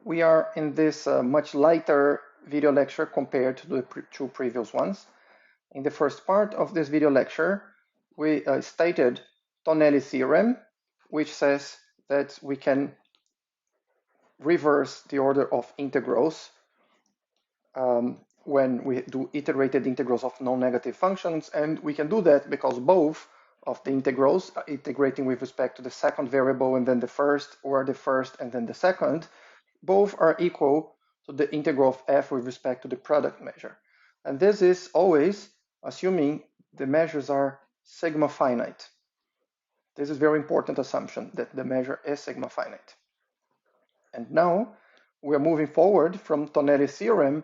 we are in this much lighter video lecture compared to the two previous ones. In the first part of this video lecture, we stated Tonelli's theorem, which says that we can reverse the order of integrals when we do iterated integrals of non-negative functions, and we can do that because both of the integrals, integrating with respect to the second variable and then the first, or the first and then the second, both are equal to the integral of f with respect to the product measure. And this is always assuming the measures are sigma finite. This is a very important assumption, that the measure is sigma finite. And now we are moving forward from Tonelli's theorem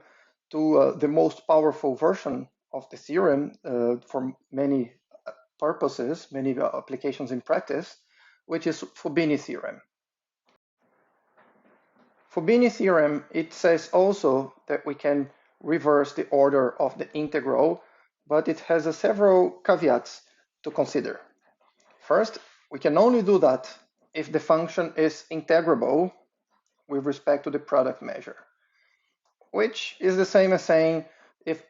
to the most powerful version of the theorem for many purposes, many applications in practice, which is Fubini theorem. Fubini theorem, it says also that we can reverse the order of the integral, but it has several caveats to consider. First, we can only do that if the function is integrable with respect to the product measure, which is the same as saying if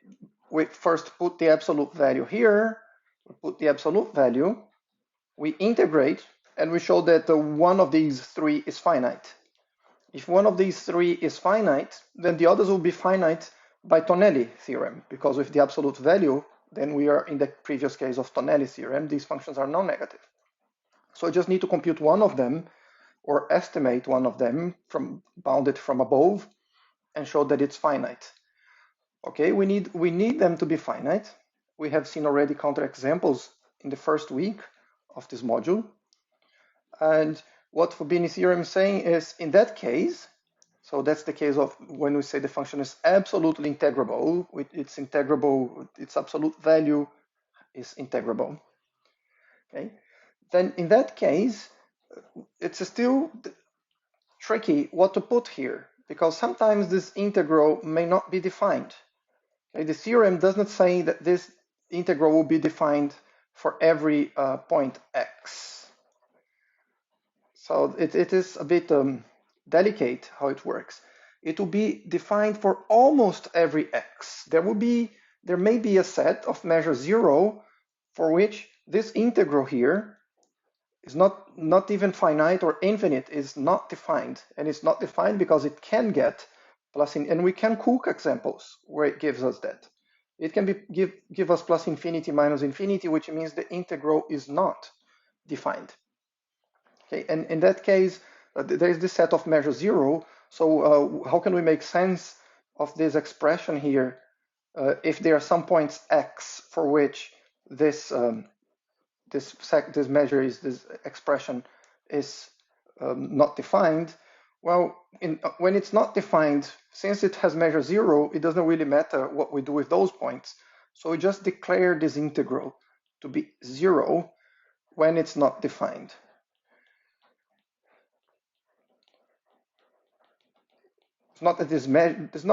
we first put the absolute value here, we put the absolute value, we integrate, and we show that one of these three is finite. If one of these three is finite, then the others will be finite by Tonelli theorem, because with the absolute value, then we are in the previous case of Tonelli theorem, these functions are non-negative. So I just need to compute one of them, or estimate one of them from bounded from above, and show that it's finite. Okay, we need them to be finite. We have seen already counterexamples in the first week of this module. And what Fubini theorem is saying is, in that case, so that's the case of when we say the function is absolutely integrable, it's integrable, its absolute value is integrable. Okay, then in that case, it's still tricky what to put here, because sometimes this integral may not be defined. Okay, the theorem does not say that this integral will be defined for every point x. So it is a bit delicate how it works. It will be defined for almost every x. There may be a set of measure 0 for which this integral here is not even finite or infinite, is not defined. And it's not defined because it can get plus in, and we can cook examples where it gives us that. It can give us plus infinity minus infinity, which means the integral is not defined. Okay, and in that case, there is this set of measure 0. So how can we make sense of this expression here if there are some points x for which this measure is, this expression is not defined? Well, when it's not defined, since it has measure 0, it doesn't really matter what we do with those points. So we just declare this integral to be 0 when it's not defined. It's not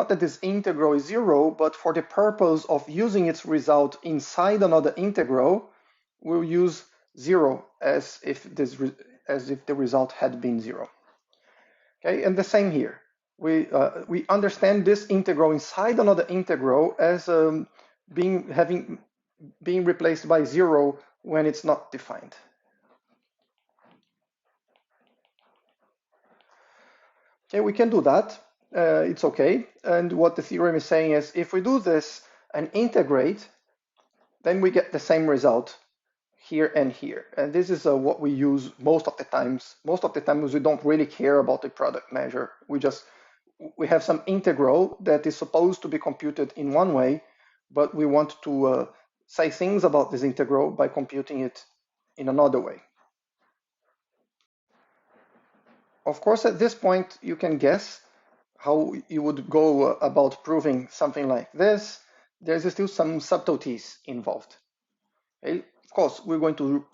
that this integral is 0, but for the purpose of using its result inside another integral, we'll use 0 as if the result had been 0. Okay, and the same here. We understand this integral inside another integral as being replaced by 0 when it's not defined. Okay, we can do that. It's okay. And what the theorem is saying is, if we do this and integrate, then we get the same result here and here. And this is what we use most of the times. Most of the times we don't really care about the product measure. We have some integral that is supposed to be computed in one way, but we want to say things about this integral by computing it in another way. Of course, at this point, you can guess how you would go about proving something like this. There's still some subtleties involved. Okay? Of course, we're going to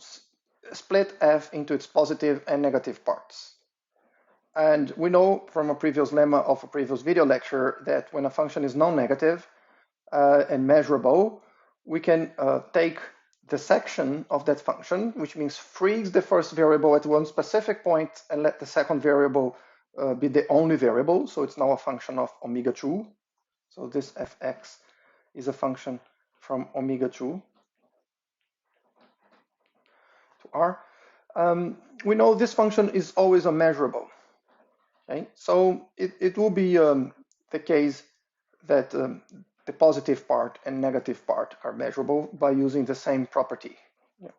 split f into its positive and negative parts. And we know from a previous lemma of a previous video lecture that when a function is non-negative and measurable, we can take the section of that function, which means freeze the first variable at one specific point and let the second variable be the only variable, so it's now a function of omega 2. So this fx is a function from omega 2 to r. We know this function is always a measurable. Okay? So it will be the case that the positive part and negative part are measurable by using the same property. Yeah.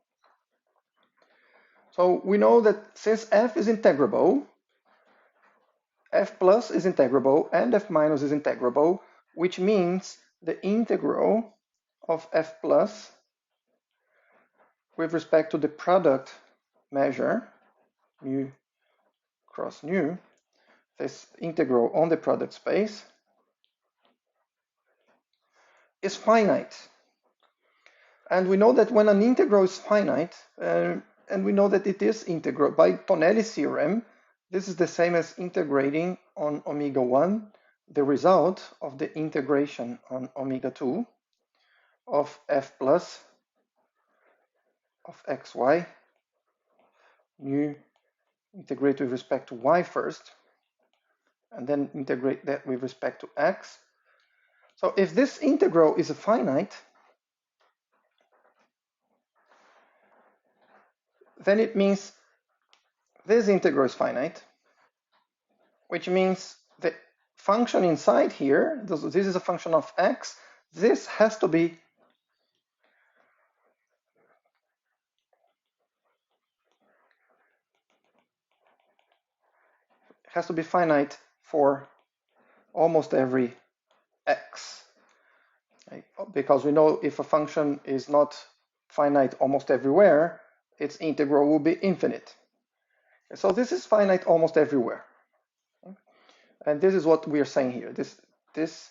So we know that since f is integrable, f plus is integrable and f minus is integrable, which means the integral of f plus with respect to the product measure, mu cross nu, this integral on the product space, is finite. And we know that when an integral is finite, and we know that it is integral by Tonelli's theorem, this is the same as integrating on omega 1 the result of the integration on omega 2 of f plus of xy, mu integrate with respect to y first, and then integrate that with respect to x. So if this integral is a finite, then it means this integral is finite, which means the function inside here, this is a function of x, this has to be finite for almost every x. Okay? Because we know if a function is not finite almost everywhere, its integral will be infinite. So this is finite almost everywhere. Okay? And this is what we are saying here. This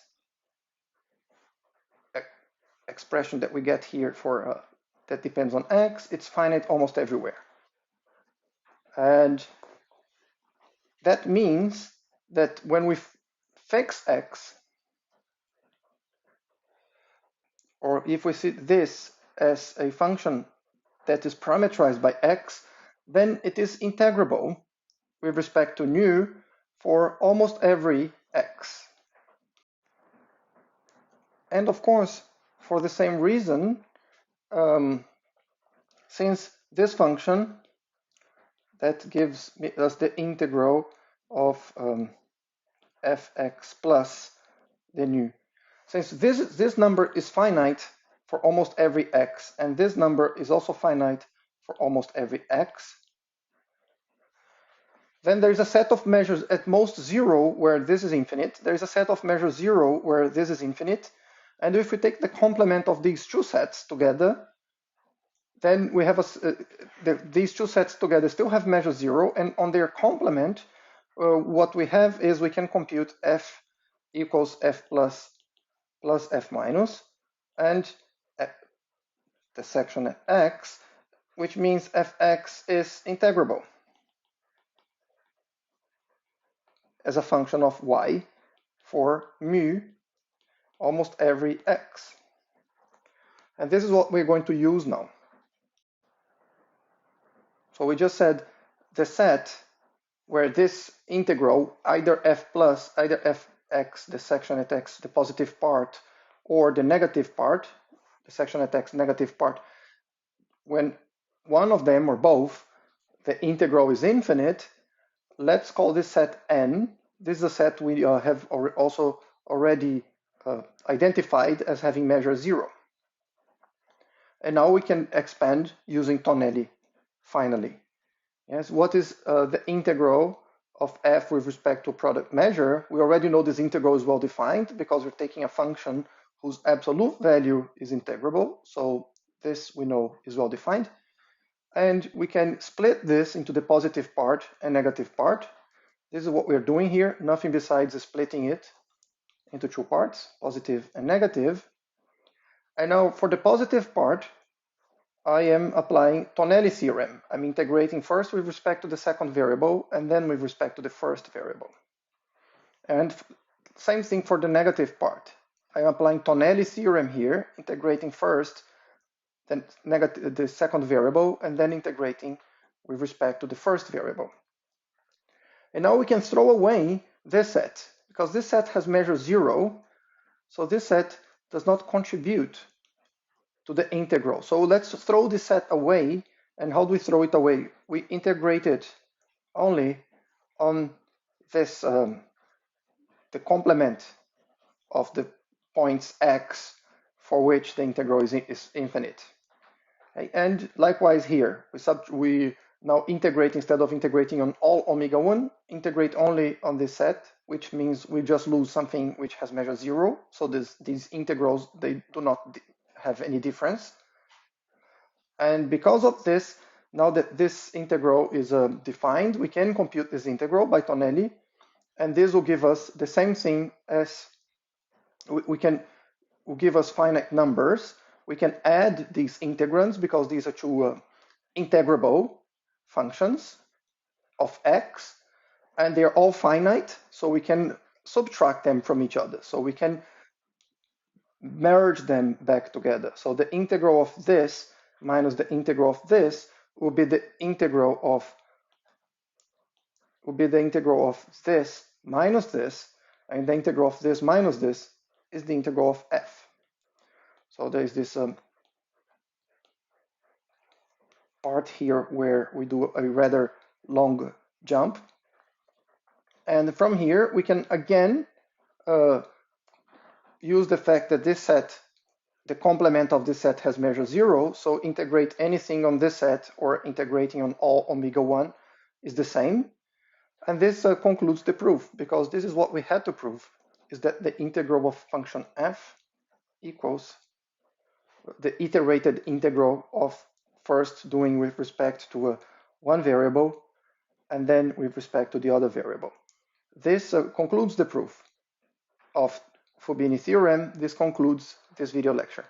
expression that we get here for that depends on x, it's finite almost everywhere. And that means that when we fix x, or if we see this as a function that is parameterized by x, then it is integrable with respect to nu for almost every x. And of course, for the same reason, since this function that gives us the integral of fx plus the nu, since this number is finite for almost every x, and this number is also finite for almost every x, then there is a set of measures at most 0 where this is infinite. There is a set of measures 0 where this is infinite. And if we take the complement of these two sets together, then we have these two sets together still have measure 0. And on their complement, what we have is we can compute f equals f plus f minus, and the section at x, which means fx is integrable as a function of y for mu almost every x. And this is what we're going to use now. So we just said the set where this integral, either f plus, either fx, the section at x, the positive part, or the negative part, the section at x negative part, when one of them or both, the integral is infinite, let's call this set n. This is a set we have also already identified as having measure 0. And now we can expand using Tonelli finally. Yes, what is the integral of f with respect to product measure? We already know this integral is well defined because we're taking a function whose absolute value is integrable. So this we know is well defined. And we can split this into the positive part and negative part. This is what we're doing here, nothing besides splitting it into two parts, positive and negative. And now for the positive part, I am applying Tonelli's theorem. I'm integrating first with respect to the second variable and then with respect to the first variable. And same thing for the negative part. I'm applying Tonelli's theorem here, integrating first the second variable and then integrating with respect to the first variable. And now we can throw away this set, because this set has measure 0, so this set does not contribute to the integral. So let's throw this set away. And how do we throw it away? We integrate it only on this, the complement of the points x for which the integral is infinite. Okay? And likewise here, we now integrate, instead of integrating on all omega 1, integrate only on this set, which means we just lose something which has measure 0. So these integrals, they do not have any difference. And because of this, now that this integral is defined, we can compute this integral by Tonelli, and this will give us the same thing as will give us finite numbers. We can add these integrands because these are two integrable functions of x, and they're all finite, so we can subtract them from each other. So we can merge them back together. So the integral of this minus the integral of this will be the integral of this minus this, and the integral of this minus this is the integral of f. So there is this part here where we do a rather long jump, and from here we can again use the fact that this set, the complement of this set, has measure 0, so integrate anything on this set or integrating on all omega 1 is the same. And this concludes the proof, because this is what we had to prove, is that the integral of function f equals the iterated integral of first doing with respect to one variable and then with respect to the other variable. This concludes the proof of Fubini theorem. This concludes this video lecture.